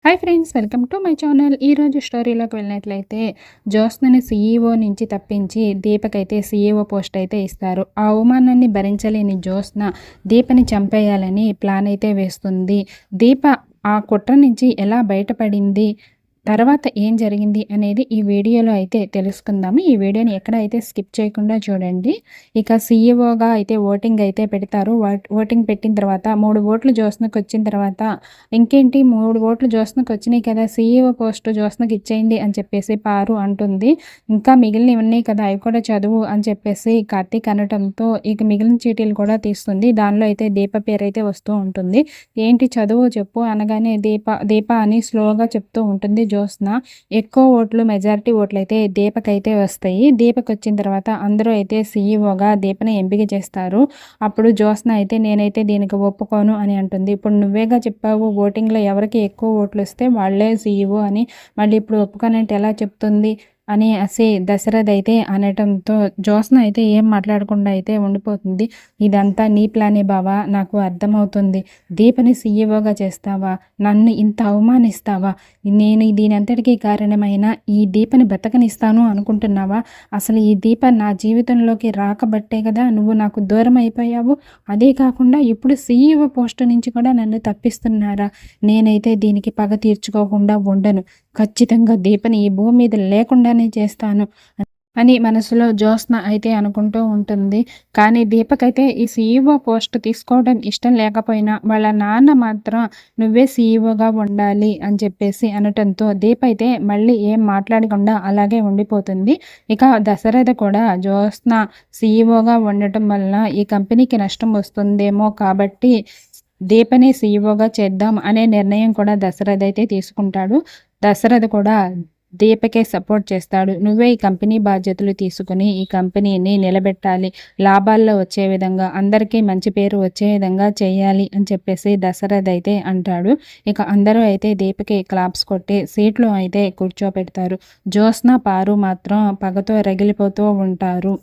Hi friends, welcome to my channel. ఈరోజు స్టోరీలోకి వెళ్ళినట్లయితే జోస్నని సీఈఓ నుంచి తప్పించి దీపకైతే సీఈఓ పోస్ట్ అయితే ఇస్తారు. ఆ అవమానాన్ని భరించలేని జోస్న దీపని చంపేయాలని ప్లాన్ అయితే వేస్తుంది. దీప ఆ కుట్ర నుంచి ఎలా బయటపడింది, తర్వాత ఏం జరిగింది అనేది ఈ వీడియోలో అయితే తెలుసుకుందాము. ఈ వీడియోని ఎక్కడైతే స్కిప్ చేయకుండా చూడండి. ఇక సీఈఓగా అయితే ఓటింగ్ అయితే పెడతారు. ఓటింగ్ పెట్టిన తర్వాత 3 ఓట్లు జోస్నకు వచ్చిన తర్వాత ఇంకేంటి 3 ఓట్లు జోస్నకు వచ్చినాయి కదా, సీఈఓ పోస్ట్ జోస్నకి ఇచ్చేయండి అని చెప్పేసి పారు అంటుంది. ఇంకా మిగిలినవి ఉన్నాయి కదా, అవి కూడా చదువు అని చెప్పేసి కార్తీక్ అనటంతో ఇక మిగిలిన చీటీలు కూడా తీస్తుంది. దానిలో అయితే దీప పేరు అయితే వస్తూ ఉంటుంది. ఏంటి చదువు చెప్పు అనగానే దీప అని స్లోగా చెప్తూ ఉంటుంది జోస్న. ఎక్కువ ఓట్లు, మెజారిటీ ఓట్లు అయితే దీపకైతే వస్తాయి. దీపక్ వచ్చిన తర్వాత అందరూ అయితే సీఈఓగా దీపని ఎంపిక చేస్తారు. అప్పుడు జోస్న అయితే నేనైతే దీనికి ఒప్పుకోను అని అంటుంది. ఇప్పుడు నువ్వేగా చెప్పావు ఓటింగ్లో ఎవరికి ఎక్కువ ఓట్లు వస్తే వాళ్ళే సీఈఓ అని, మళ్ళీ ఇప్పుడు ఒప్పుకోనంటే ఎలా చెప్తుంది అని దశరథ్ అయితే అనటంతో జోస్న అయితే ఏం మాట్లాడకుండా అయితే ఉండిపోతుంది. ఇదంతా నీ ప్లానే బావా, నాకు అర్థమవుతుంది. దీపని సీఈఓగా చేస్తావా, నన్ను ఇంత అవమానిస్తావా, నేను దీని అంతటికీ కారణమైన ఈ దీపని బతకనిస్తాను అనుకుంటున్నావా? అసలు ఈ దీప నా జీవితంలోకి రాకబట్టే కదా నువ్వు నాకు దూరం అయిపోయావు. అదే కాకుండా ఇప్పుడు సీఈఓ పోస్టు నుంచి కూడా నన్ను తప్పిస్తున్నారా? నేనైతే దీనికి పగ తీర్చుకోకుండా ఉండను. ఖచ్చితంగా దీపని ఈ భూమి మీద లేకుండానే చేస్తాను అని మనసులో జోస్న అయితే అనుకుంటూ ఉంటుంది. కానీ దీపకైతే ఈ సీఈఓ పోస్ట్ తీసుకోవడం ఇష్టం లేకపోయినా వాళ్ళ నాన్న మాత్రం నువ్వే సీఈఓగా ఉండాలి అని చెప్పేసి అనటంతో దీప అయితే మళ్ళీ ఏం మాట్లాడకుండా అలాగే ఉండిపోతుంది. ఇక దశరథ కూడా జోస్న సీఈఓగా ఉండటం వల్ల ఈ కంపెనీకి నష్టం వస్తుందేమో కాబట్టి దీపని సీఈఓగా చేద్దాం అనే నిర్ణయం కూడా దశరథ అయితే తీసుకుంటాడు. దశరథ కూడా దీపకే సపోర్ట్ చేస్తాడు. నువ్వే ఈ కంపెనీ బాధ్యతలు తీసుకుని ఈ కంపెనీని నిలబెట్టాలి, లాభాల్లో వచ్చే విధంగా, అందరికీ మంచి పేరు వచ్చే విధంగా చేయాలి అని చెప్పేసి దశరథ్ అయితే అంటాడు. ఇక అందరూ అయితే దీపకి క్లాప్స్ కొట్టి సీట్లో అయితే కూర్చోపెడతారు. జోస్న, పారు మాత్రం పగతో రగిలిపోతూ ఉంటారు.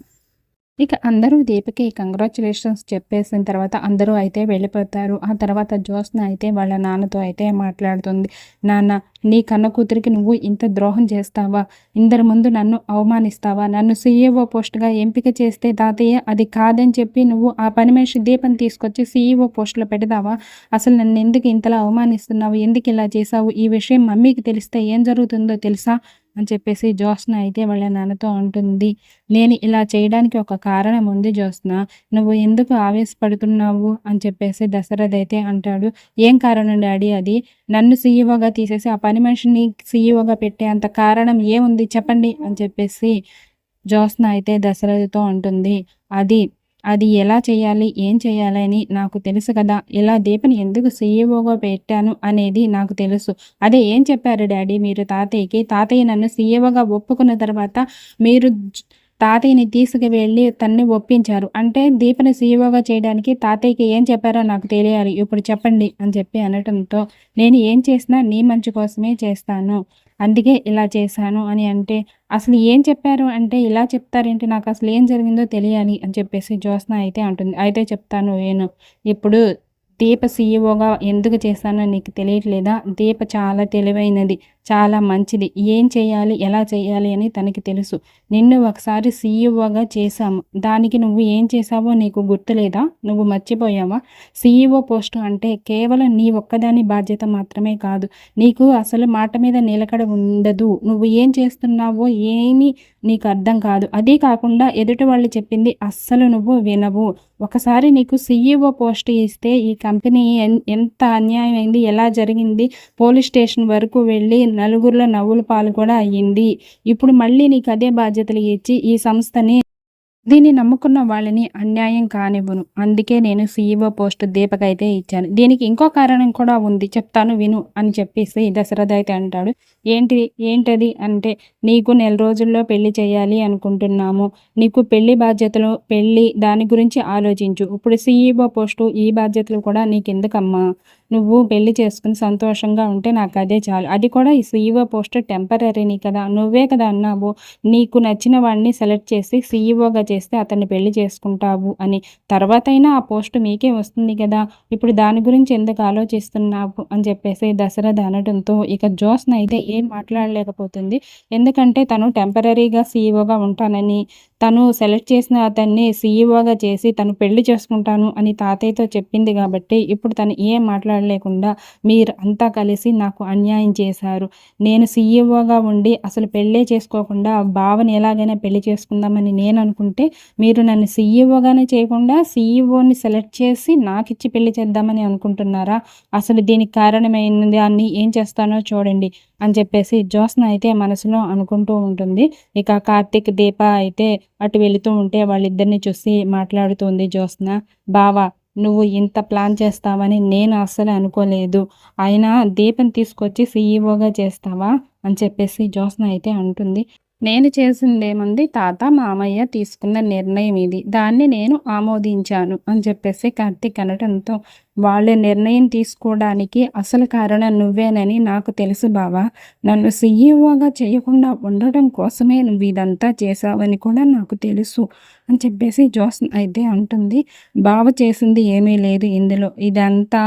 ఇక అందరూ దీపకి కంగ్రాచులేషన్స్ చెప్పేసిన తర్వాత అందరూ అయితే వెళ్ళిపోతారు. ఆ తర్వాత జోస్న అయితే వాళ్ళ నాన్నతో అయితే మాట్లాడుతుంది. నాన్న, నీ కన్న కూతురికి నువ్వు ఇంత ద్రోహం చేస్తావా? ఇందరి ముందు నన్ను అవమానిస్తావా? నన్ను సీఈఓ పోస్ట్గా ఎంపిక చేస్తే తాతయ్య అది కాదని చెప్పి నువ్వు ఆ పని మనిషి దీపం తీసుకొచ్చి సీఈఓ పోస్టులో పెడతావా? అసలు నన్ను ఎందుకు ఇంతలా అవమానిస్తున్నావు? ఎందుకు ఇలా చేసావు? ఈ విషయం మమ్మీకి తెలిస్తే ఏం జరుగుతుందో తెలుసా అని చెప్పేసి జోస్న అయితే వాళ్ళ నాన్నతో అంటుంది. నేను ఇలా చేయడానికి ఒక కారణం ఉంది జోస్న, నువ్వు ఎందుకు ఆవేశపడుతున్నావు అని చెప్పేసి దశరథ్ అయితే అంటాడు. ఏం కారణం డాడీ అది? నన్ను సీఈఓగా తీసేసి ఆ పని మనిషిని సీఈఓగా పెట్టే అంత కారణం ఏముంది చెప్పండి అని చెప్పేసి జోస్న అయితే దశరథ్తో అంటుంది. అది ఎలా చేయాలి, ఏం చేయాలి అని నాకు తెలుసు కదా. ఇలా దీపని ఎందుకు సీఈఓగా పెట్టాను అనేది నాకు తెలుసు. అదే ఏం చెప్పారు డాడీ మీరు తాతయ్యకి? తాతయ్య నన్ను సీఈఓగా ఒప్పుకున్న తర్వాత మీరు తాతయ్యని తీసుకువెళ్ళి తన్ని ఒప్పించారు. అంటే దీపని సీఈఓగా చేయడానికి తాతయ్యకి ఏం చెప్పారో నాకు తెలియాలి. ఇప్పుడు చెప్పండి అని చెప్పి అనటంతో నేను ఏం చేసినా నీ మంచి కోసమే చేస్తాను, అందుకే ఇలా చేశాను అని అంటే, అసలు ఏం చెప్పారు అంటే ఇలా చెప్తారేంటి, నాకు అసలు ఏం జరిగిందో తెలియాలి అని చెప్పేసి జోస్న అయితే అంటుంది. అయితే చెప్తాను నేను. ఇప్పుడు దీప సీఈఓగా ఎందుకు చేశానో నీకు తెలియట్లేదా? దీప చాలా తెలివైనది, చాలా మంచిది. ఏం చేయాలి, ఎలా చేయాలి అని తనకి తెలుసు. నిన్ను ఒకసారి సీఈఓగా చేశాము, దానికి నువ్వు ఏం చేశావో నీకు గుర్తులేదా? నువ్వు మర్చిపోయావా? సీఈఓ పోస్టు అంటే కేవలం నీ ఒక్కదాని బాధ్యత మాత్రమే కాదు, నీకు అసలు మాట మీద నిలకడ ఉండదు. నువ్వు ఏం చేస్తున్నావో ఏమీ నీకు అర్థం కాదు. అదే కాకుండా ఎదుటి వాళ్ళు చెప్పింది అస్సలు నువ్వు వినవు. ఒకసారి నీకు సీఈఓ పోస్ట్ ఇస్తే ఈ కంపెనీ ఎంత అన్యాయం అయింది, ఎలా జరిగింది, పోలీస్ స్టేషన్ వరకు వెళ్ళి నలుగురిలో నవ్వుల పాలు కూడా అయ్యింది. ఇప్పుడు మళ్ళీ నీకు అదే బాధ్యతలు ఇచ్చి ఈ సంస్థని, దీన్ని నమ్ముకున్న వాళ్ళని అన్యాయం కానివ్వను. అందుకే నేను సీఈఓ పోస్ట్ దీపకైతే ఇచ్చాను. దీనికి ఇంకో కారణం కూడా ఉంది, చెప్తాను విను అని చెప్పేసి దశరథ అయితే అంటాడు. ఏంటది అంటే, నీకు 1 రోజుల్లో పెళ్లి చేయాలి అనుకుంటున్నాము. నీకు పెళ్లి బాధ్యతలు, దాని గురించి ఆలోచించు. ఇప్పుడు సీఈఓ పోస్టు ఈ బాధ్యతలు కూడా నీకెందుకమ్మా? నువ్వు పెళ్లి చేసుకుని సంతోషంగా ఉంటే నాకు అదే చాలు. అది కూడా ఈ సీఈఓ పోస్ట్ టెంపరరీని కదా! నువ్వే కదా అన్నావు. నీకు నచ్చిన వాడిని సెలెక్ట్ చేసి సీఈఓగా చేస్తే అతన్ని పెళ్లి చేసుకుంటావు అని. తర్వాతైనా ఆ పోస్ట్ మీకే వస్తుంది కదా! ఇప్పుడు దాని గురించి ఎందుకు ఆలోచిస్తున్నావు అని చెప్పేసి దశరథ్ అనడంతో ఇక జ్యోత్స్న అయితే ఏం మాట్లాడలేకపోతుంది. ఎందుకంటే తను టెంపరరీగా సీఈఓగా ఉంటానని, తను సెలెక్ట్ చేసిన అతన్ని సీఈఓగా చేసి తను పెళ్లి చేసుకుంటాను అని తాతయ్యతో చెప్పింది కాబట్టి ఇప్పుడు తను ఏం మాట్లాడలేకుండా మీరు అంతా కలిసి నాకు అన్యాయం చేశారు. నేను సీఈఓగా ఉండి అసలు పెళ్ళే చేసుకోకుండా బావని ఎలాగైనా పెళ్లి చేసుకుందామని నేను అనుకుంటే మీరు నన్ను సీఈఓగానే చేయకుండా సీఈఓని సెలెక్ట్ చేసి నాకిచ్చి పెళ్లి చేద్దామని అనుకుంటున్నారా? అసలు దీనికి కారణమైన దాన్ని ఏం చేస్తానో చూడండి అని చెప్పేసి జ్యోత్స్న అయితే మనసులో అనుకుంటూ ఉంటుంది. ఇక కార్తీక్, దీప అయితే అటు వెళుతూ ఉంటే వాళ్ళిద్దరిని చూసి మాట్లాడుతుంది జ్యోత్స్న. బావా, నువ్వు ఇంత ప్లాన్ చేస్తావని నేను అస్సలు అనుకోలేదు. అయినా దీపని తీసుకొచ్చి సీఈఓగా చేస్తావా అని చెప్పేసి జ్యోత్స్న అయితే అంటుంది. నేను చేసిందేముంది తాత, మామయ్య తీసుకున్న నిర్ణయం ఇది. దాన్ని నేను ఆమోదించాను అని చెప్పేసి కార్తీక్ అనటంతో వాళ్ళ నిర్ణయం తీసుకోవడానికి అసలు కారణం నువ్వేనని నాకు తెలుసు బావా. నన్ను సీఈఓగా చేయకుండా ఉండడం కోసమే నువ్వు ఇదంతా చేసావని కూడా నాకు తెలుసు అని చెప్పేసి జ్యోత్స్న అయితే అంటుంది. బావ చేసింది ఏమీ లేదు ఇందులో. ఇదంతా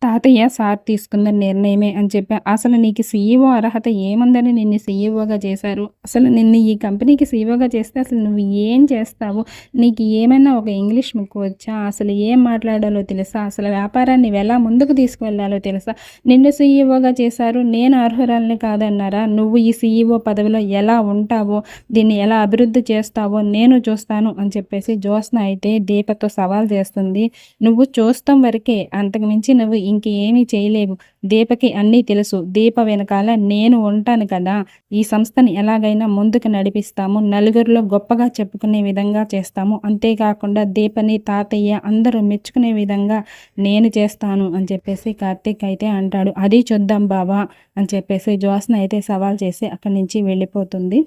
తాతయ్య సార్ తీసుకున్న నిర్ణయమే అని చెప్పా. అసలు నీకు సీఈఓ అర్హత ఏముందని నిన్ను సీఈఓగా చేశారు? అసలు నిన్ను ఈ కంపెనీకి సీఈఓగా చేస్తే అసలు నువ్వు ఏం చేస్తావు? నీకు ఏమైనా ఒక ఇంగ్లీష్ ముక్కు వచ్చా? అసలు ఏం మాట్లాడాలో తెలుసా? అసలు వ్యాపారాన్ని ఎలా ముందుకు తీసుకువెళ్ళాలో తెలుసా? నిన్ను సీఈఓగా చేశారు, నేను అర్హురాలని కాదన్నారా? నువ్వు ఈ సీఈఓ పదవిలో ఎలా ఉంటావో, దీన్ని ఎలా అభివృద్ధి చేస్తావో నేను చూస్తాను అని చెప్పేసి జ్యోత్స్న అయితే దీపతో సవాల్ చేస్తుంది. నువ్వు చూస్తాం వరకే, అంతకుమించి నువ్వు ఇంకేమీ చేయలేవు. దీపకి అన్నీ తెలుసు. దీప వెనకాల నేను ఉంటాను కదా! ఈ సంస్థని ఎలాగైనా ముందుకు నడిపిస్తాము. నలుగురిలో గొప్పగా చెప్పుకునే విధంగా చేస్తాము. అంతేకాకుండా దీపని, తాతయ్య అందరూ మెచ్చుకునే విధంగా నేను చేస్తాను అని చెప్పేసి కార్తీక్ అయితే అంటాడు. అది చూద్దాం బావా అని చెప్పేసి జ్యోత్స్న అయితే సవాల్ చేసి అక్కడి నుంచి వెళ్ళిపోతుంది.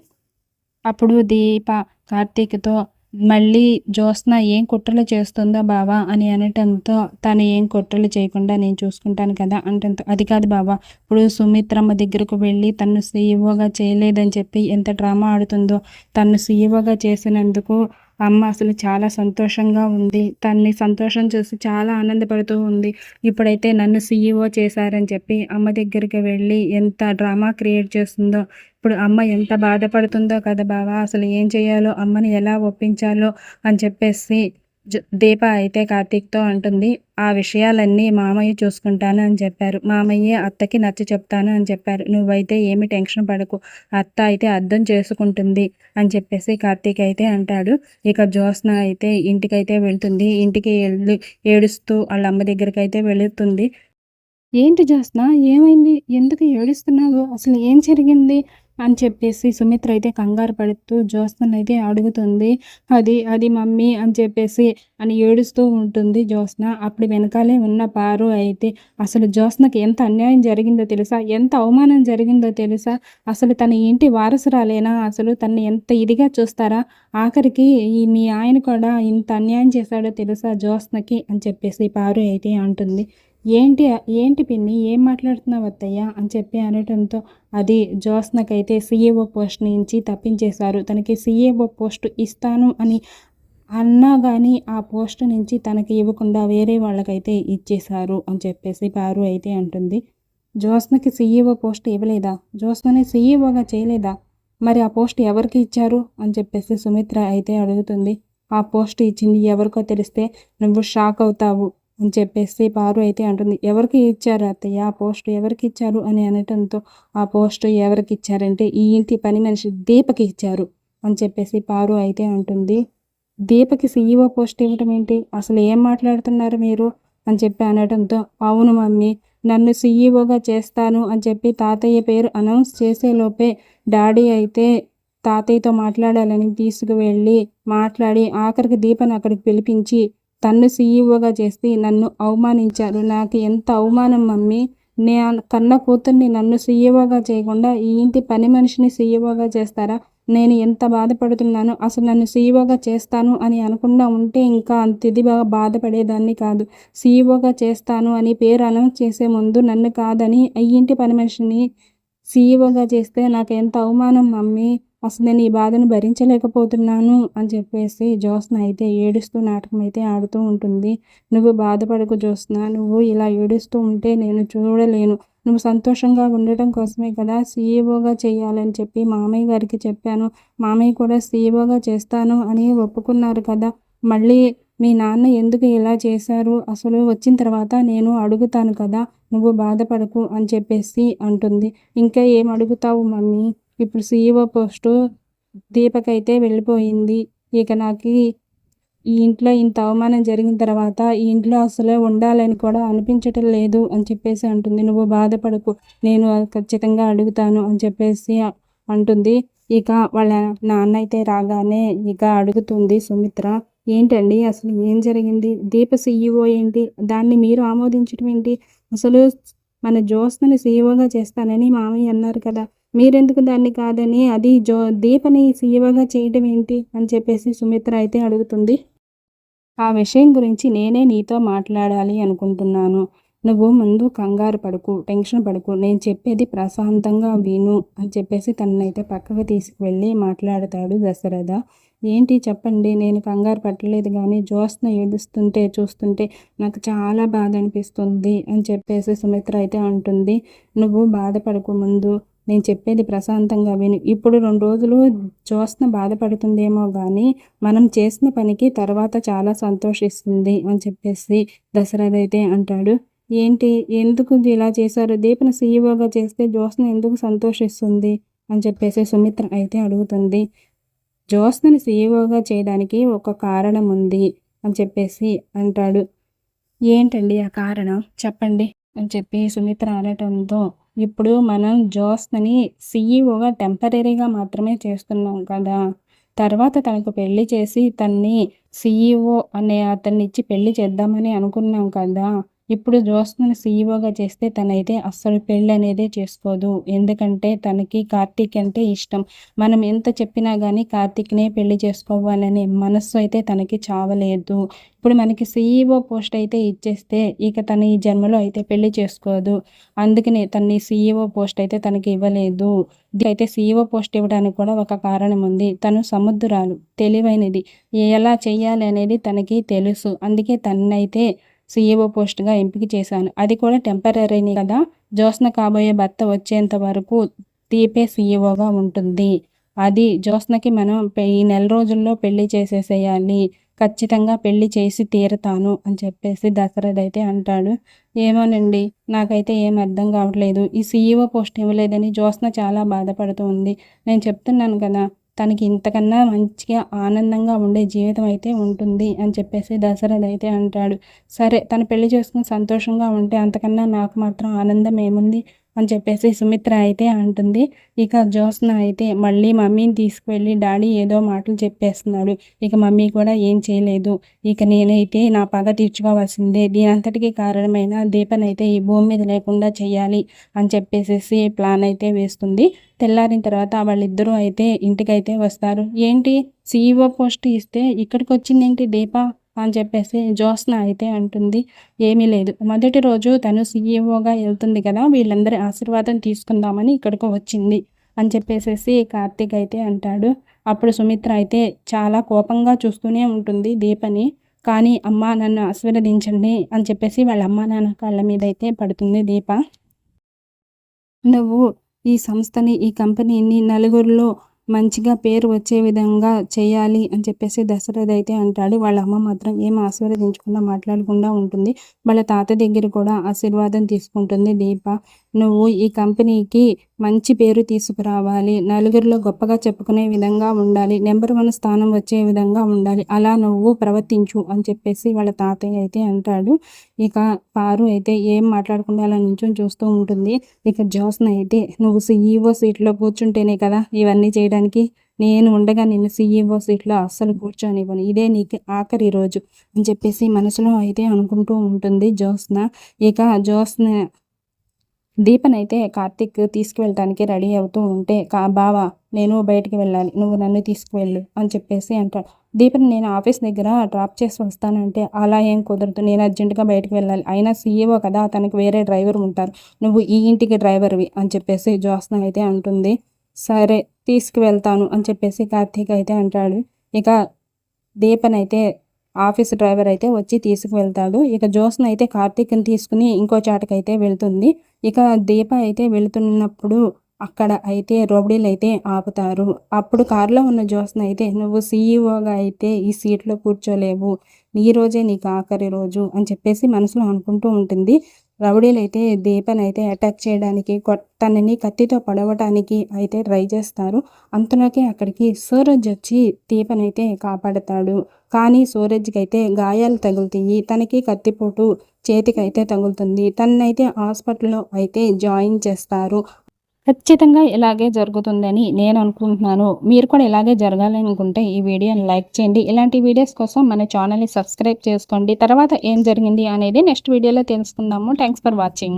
అప్పుడు దీప కార్తీక్‌తో మళ్ళీ జ్యోత్స్న ఏం కుట్రలు చేస్తుందో బావా అని అనటంతో, తను ఏం కుట్రలు చేయకుండా నేను చూసుకుంటాను కదా అనటంతో, అది కాదు బావా, ఇప్పుడు సుమిత్రమ్మ దగ్గరకు వెళ్ళి తను సీఈఓగా చేయలేదని చెప్పి ఎంత డ్రామా ఆడుతుందో, తను సీఈఓగా చేసినందుకు అమ్మ అసలు చాలా సంతోషంగా ఉంది. తన్ని సంతోషం చూసి చాలా ఆనందపడుతూ ఉంది. ఇప్పుడైతే నన్ను సీఈఓ చేశారని చెప్పి అమ్మ దగ్గరికి వెళ్ళి ఎంత డ్రామా క్రియేట్ చేస్తుందో, ఇప్పుడు అమ్మ ఎంత బాధపడుతుందో కదా బావా. అసలు ఏం చేయాలో, అమ్మని ఎలా ఒప్పించాలో అని చెప్పేసి దీప అయితే కార్తీక్‌తో అంటుంది. ఆ విషయాలన్నీ మామయ్య చూసుకుంటాను అని చెప్పారు. మామయ్యే అత్తకి నచ్చ చెప్తాను అని చెప్పారు. నువ్వైతే ఏమి టెన్షన్ పడకు. అత్త అయితే అర్థం చేసుకుంటుంది అని చెప్పేసి కార్తీక్ అయితే అంటాడు. ఇక జ్యోత్స్న అయితే ఇంటికైతే వెళ్తుంది. ఇంటికి వెళ్ళి ఏడుస్తూ వాళ్ళ అమ్మ దగ్గరికైతే వెళుతుంది. ఏంటి జ్యోత్స్న, ఏమైంది? ఎందుకు ఏడుస్తున్నావు? అసలు ఏం జరిగింది? అని చెప్పేసి సుమిత్ర అయితే కంగారు పడుతూ జ్యోత్స్ననైతే అడుగుతుంది. అది మమ్మీ అని చెప్పేసి అని ఏడుస్తూ ఉంటుంది జ్యోత్స్న. అప్పుడు వెనకాలే ఉన్న పారు అయితే అసలు జ్యోత్స్నకి ఎంత అన్యాయం జరిగిందో తెలుసా? ఎంత అవమానం జరిగిందో తెలుసా? అసలు తన ఇంటి వారసురాలేనా? అసలు తనని ఎంత ఇదిగా చూస్తారా? ఆఖరికి మీ ఆయన కూడా ఇంత అన్యాయం చేశాడో తెలుసా జ్యోత్స్నకి అని చెప్పేసి పారు అయితే అంటుంది. ఏంటి ఏంటి పిన్ని, ఏం మాట్లాడుతున్నావు అత్తయ్య అని చెప్పి అనటంతో, అది జ్యోత్స్నకైతే సీఈఓ పోస్ట్ నుంచి తప్పించేశారు. తనకి సీఈఓ పోస్ట్ ఇస్తాను అని అన్నా కానీ ఆ పోస్ట్ నుంచి తనకి ఇవ్వకుండా వేరే వాళ్ళకైతే ఇచ్చేశారు అని చెప్పేసి పారు అయితే అంటుంది. జ్యోత్స్నకి సీఈఓ పోస్ట్ ఇవ్వలేదా? జ్యోత్స్నని సీఈఓగా చేయలేదా? మరి ఆ పోస్ట్ ఎవరికి ఇచ్చారు అని చెప్పేసి సుమిత్ర అయితే అడుగుతుంది. ఆ పోస్ట్ ఇచ్చింది ఎవరికో తెలిస్తే నువ్వు షాక్ అవుతావు అని చెప్పేసి పారు అయితే అంటుంది. ఎవరికి ఇచ్చారు అత్తయ్య? ఆ పోస్ట్ ఎవరికి ఇచ్చారు అని అనటంతో, ఆ పోస్ట్ ఎవరికి ఇచ్చారంటే ఈ ఇంటి పని మనిషి దీపకి ఇచ్చారు అని చెప్పేసి పారు అయితే అంటుంది. దీపకి సీఈఓ పోస్ట్ ఇవ్వటం ఏంటి? అసలు ఏం మాట్లాడుతున్నారు మీరు అని చెప్పి అనడంతో, అవును మమ్మీ, నన్ను సీఈఓగా చేస్తాను అని చెప్పి తాతయ్య పేరు అనౌన్స్ చేసేలోపే డాడీ అయితే తాతయ్యతో మాట్లాడాలని తీసుకువెళ్ళి మాట్లాడి ఆఖరికి దీపను అక్కడికి పిలిపించి తన్ను సీఈఓగా చేసి నన్ను అవమానించారు. నాకు ఎంత అవమానం మమ్మీ. కన్న కూతుర్ని నన్ను సీఈఓగా చేయకుండా ఈ ఇంటి పని మనిషిని సీఈఓగా చేస్తారా? నేను ఎంత బాధపడుతున్నానో, అసలు నన్ను సీఈఓగా చేస్తాను అని అనకుండా ఉంటే ఇంకా అంత ఇదిగా బాధపడేదాన్ని కాదు. సీఈఓగా చేస్తాను అని పేరు అనౌన్స్ చేసే ముందు నన్ను కాదని ఈ ఇంటి పని మనిషిని సీఈఓగా చేస్తే నాకు ఎంత అవమానం మమ్మీ. అసలు నేను ఈ బాధను భరించలేకపోతున్నాను అని చెప్పేసి జ్యోత్స్న అయితే ఏడుస్తూ నాటకం అయితే ఆడుతూ ఉంటుంది. నువ్వు బాధపడకు జ్యోత్స్న, నువ్వు ఇలా ఏడుస్తూ ఉంటే నేను చూడలేను. నువ్వు సంతోషంగా ఉండటం కోసమే కదా సీఈఓగా చేయాలని చెప్పి మామయ్య గారికి చెప్పాను. మామయ్య కూడా సీఈఓగా చేస్తాను అని ఒప్పుకున్నారు కదా. మళ్ళీ మీ నాన్న ఎందుకు ఇలా చేశారు? అసలు వచ్చిన తర్వాత నేను అడుగుతాను కదా. నువ్వు బాధపడకు అని చెప్పేసి అంటుంది. ఇంకా ఏం అడుగుతావు మమ్మీ? ఇప్పుడు సీఈఓ పోస్టు దీపకైతే వెళ్ళిపోయింది. ఇక నాకు ఈ ఇంట్లో ఇంత అవమానం జరిగిన తర్వాత ఈ ఇంట్లో అసలే ఉండాలని కూడా అనిపించటం లేదు అని చెప్పేసి అంటుంది. నువ్వు బాధపడకు, నేను ఖచ్చితంగా అడుగుతాను అని చెప్పేసి అంటుంది. ఇక వాళ్ళ నాన్న అయితే రాగానే ఇక అడుగుతుంది సుమిత్ర, ఏంటండి అసలు ఏం జరిగింది? దీప సీఈఓ ఏంటి? దాన్ని మీరు ఆమోదించడం ఏంటి? అసలు మన జ్యోత్స్నని సీఈఓగా చేస్తానని మామయ్య అన్నారు కదా. మీరెందుకు దాన్ని కాదని అది దీపని సీఈఓగా చేయడం ఏంటి అని చెప్పేసి సుమిత్ర అయితే అడుగుతుంది. ఆ విషయం గురించి నేనే నీతో మాట్లాడాలి అనుకుంటున్నాను. నువ్వు ముందు కంగారు పడకు, టెన్షన్ పడకు. నేను చెప్పేది ప్రశాంతంగా విను అని చెప్పేసి తననైతే పక్కకు తీసుకువెళ్ళి మాట్లాడతాడు దశరథ. ఏంటి చెప్పండి, నేను కంగారు పట్టలేదు కానీ జ్యోత్స్న ఏడుస్తుంటే చూస్తుంటే నాకు చాలా బాధ అనిపిస్తుంది అని చెప్పేసి సుమిత్ర అయితే అంటుంది. నువ్వు బాధపడకు, ముందు నేను చెప్పేది ప్రశాంతంగా విను. ఇప్పుడు 2 రోజులు జ్యోత్స్న బాధపడుతుందేమో కానీ మనం చేసిన పనికి తర్వాత చాలా సంతోషిస్తుంది అని చెప్పేసి దశరథ అయితే అంటాడు. ఏంటి, ఎందుకు ఇలా చేశారు? దీపను సీఈఓగా చేస్తే జ్యోత్స్న ఎందుకు సంతోషిస్తుంది అని చెప్పేసి సుమిత్ర అయితే అడుగుతుంది. జ్యోత్స్నని సీఈఓగా చేయడానికి ఒక కారణం ఉంది అని చెప్పేసి అంటాడు. ఏంటండి ఆ కారణం చెప్పండి అని చెప్పి సుమిత్ర అనటంతో, ఇప్పుడు మనం జ్యోత్స్నని సీఈఓగా టెంపరీగా మాత్రమే చేస్తున్నాం కదా. తర్వాత తనకు పెళ్లి చేసి తన్ని సీఈఓ అనే అతన్ని ఇచ్చి పెళ్లి చేద్దామని అనుకున్నాం కదా. ఇప్పుడు జ్యోత్స్నని సీఈఓగా చేస్తే తనైతే అస్సలు పెళ్ళి అనేదే చేసుకోదు. ఎందుకంటే తనకి కార్తీక్ అంటే ఇష్టం. మనం ఎంత చెప్పినా కానీ కార్తీక్నే పెళ్లి చేసుకోవాలనే మనస్సు అయితే తనకి చావలేదు. ఇప్పుడు మనకి సీఈఓ పోస్ట్ అయితే ఇచ్చేస్తే ఇక తన ఈ జన్మలో అయితే పెళ్లి చేసుకోదు. అందుకనే తన్ని సీఈఓ పోస్ట్ అయితే తనకి ఇవ్వలేదు. అయితే సీఈఓ పోస్ట్ ఇవ్వడానికి కూడా ఒక కారణం ఉంది. తను సముద్రాలు, తెలివైనది, ఎలా చెయ్యాలి అనేది తనకి తెలుసు. అందుకే తనైతే సీఈఓ పోస్ట్గా ఎంపిక చేశాను. అది కూడా టెంపరీని కదా. జ్యోత్స్న కాబోయే భర్త వచ్చేంత వరకు దీపే సీఈఓగా ఉంటుంది. అది జ్యోత్స్నకి మనం ఈ నెల రోజుల్లో పెళ్లి చేసేసేయాలి. ఖచ్చితంగా పెళ్లి చేసి తీరతాను అని చెప్పేసి దశరథ్ అయితే అంటాడు. ఏమోనండి, నాకైతే ఏం అర్థం కావట్లేదు. ఈ సీఈఓ పోస్ట్ ఇవ్వలేదని జ్యోత్స్న చాలా బాధపడుతూ ఉంది. నేను చెప్తున్నాను కదా, తనకి ఇంతకన్నా మంచిగా ఆనందంగా ఉండే జీవితం అయితే ఉంటుంది అని చెప్పేసి దశరథ్ అయితే అంటాడు. సరే, తను పెళ్లి చేసుకుని సంతోషంగా ఉంటే అంతకన్నా నాకు మాత్రం ఆనందం ఏముంది అని చెప్పేసి సుమిత్ర అయితే అంటుంది. ఇక జ్యోత్స్న అయితే మళ్ళీ మమ్మీని తీసుకువెళ్ళి డాడీ ఏదో మాటలు చెప్పేస్తున్నాడు. ఇక మమ్మీ కూడా ఏం చేయలేదు. ఇక నేనైతే నా పగ తీర్చుకోవాల్సిందే. దీని అంతటికీ కారణమైన దీపనైతే ఈ భూమి మీద లేకుండా చేయాలి అని చెప్పేసి ప్లాన్ అయితే వేస్తుంది. తెల్లారిన తర్వాత వాళ్ళిద్దరూ అయితే ఇంటికైతే వస్తారు. ఏంటి, సీఈఓ పోస్ట్ ఇస్తే ఇక్కడికి వచ్చింది ఏంటి దీప అని చెప్పేసి జ్యోత్స్న అయితే అంటుంది. ఏమీ లేదు, మొదటి రోజు తను సీఈఓగా వెళ్తుంది కదా, వీళ్ళందరి ఆశీర్వాదం తీసుకుందామని ఇక్కడికి వచ్చింది అని చెప్పేసి కార్తీక్ అయితే అంటాడు. అప్పుడు సుమిత్ర అయితే చాలా కోపంగా చూస్తూనే ఉంటుంది దీపని. కానీ అమ్మ నన్ను ఆశీర్వదించండి అని చెప్పేసి వాళ్ళ అమ్మ నాన్న కాళ్ళ మీద అయితే పడుతుంది దీప. నువ్వు ఈ సంస్థని, ఈ కంపెనీని నలుగురిలో మంచిగా పేరు వచ్చే విధంగా చేయాలి అని చెప్పేసి దశరథ్ అయితే అంటాడు. వాళ్ళ అమ్మ మాత్రం ఏం ఆశీర్వదించకుండా మాట్లాడకుండా ఉంటుంది. వాళ్ళ తాత దగ్గర కూడా ఆశీర్వాదం తీసుకుంటుంది దీప. నువ్వు ఈ కంపెనీకి మంచి పేరు తీసుకురావాలి, నలుగురిలో గొప్పగా చెప్పుకునే విధంగా ఉండాలి, నెంబర్ 1 స్థానం వచ్చే విధంగా ఉండాలి, అలా నువ్వు ప్రవర్తించు అని చెప్పేసి వాళ్ళ తాతయ్య అయితే అంటాడు. ఇక పారు అయితే ఏం మాట్లాడకుండా అలా నుంచొని చూస్తూ ఉంటుంది. ఇక జ్యోత్స్న అయితే, నువ్వు సీఈఓ సీట్లో కూర్చుంటేనే కదా ఇవన్నీ చేయడానికి, నేను ఉండగా నిన్ను సీఈఓ సీట్లో అస్సలు కూర్చొనివ్వను, ఇదే నీకు ఆఖరి రోజు అని చెప్పేసి మనసులో అయితే అనుకుంటూ ఉంటుంది జ్యోత్స్న. ఇక జ్యోత్స్న దీపనైతే కార్తీక్ తీసుకువెళ్ళటానికి రెడీ అవుతూ ఉంటే బావా నేను బయటికి వెళ్ళాలి, నువ్వు నన్ను తీసుకువెళ్ళు అని చెప్పేసి అంటాడు. దీపని నేను ఆఫీస్ దగ్గర డ్రాప్ చేసి వస్తానంటే అలా ఏం కుదరదు, నేను అర్జెంటుగా బయటికి వెళ్ళాలి, అయినా సీఈఓ కదా తనకు వేరే డ్రైవర్ ఉంటారు, నువ్వు ఈ ఇంటికి డ్రైవర్వి అని చెప్పేసి జ్యోత్స్న అయితే అంటుంది. సరే తీసుకువెళ్తాను అని చెప్పేసి కార్తీక్ అయితే అంటాడు. ఇక దీపనైతే ఆఫీస్ డ్రైవర్ అయితే వచ్చి తీసుకువెళ్తాడు. ఇక జ్యోత్స్న అయితే కార్తీక్ని తీసుకుని ఇంకో చాటకైతే వెళ్తుంది. ఇక దీప అయితే వెళుతున్నప్పుడు అక్కడ అయితే రౌడీలు అయితే ఆపుతారు. అప్పుడు కారులో ఉన్న జ్యోత్స్న అయితే నువ్వు సీఈఓగా అయితే ఈ సీట్లో కూర్చోలేవు, ఈ రోజే నీకు ఆఖరి రోజు అని చెప్పేసి మనసులో అనుకుంటూ ఉంటుంది. రౌడీలు అయితే దీపనైతే అటాక్ చేయడానికి తనని కత్తితో పొడవటానికి అయితే ట్రై చేస్తారు. అంతలోకి అక్కడికి సూరజ్ వచ్చి దీపనైతే కాపాడతాడు. కానీ సూరజ్కి అయితే గాయాలు తగులుతాయి, తనకి కత్తిపోటు చేతికైతే తగులుతుంది. తనైతే హాస్పిటల్లో అయితే జాయిన్ చేస్తారు. ఖచ్చితంగా ఇలాగే జరుగుతుందని నేను అనుకుంటున్నాను. మీరు కూడా ఇలాగే జరగాలి అనుకుంటే ఈ వీడియోని లైక్ చేయండి. ఇలాంటి వీడియోస్ కోసం మన ఛానల్ని సబ్స్క్రైబ్ చేసుకోండి. తర్వాత ఏం జరిగింది అనేది నెక్స్ట్ వీడియోలో తెలుసుకుందాము. Thanks for watching.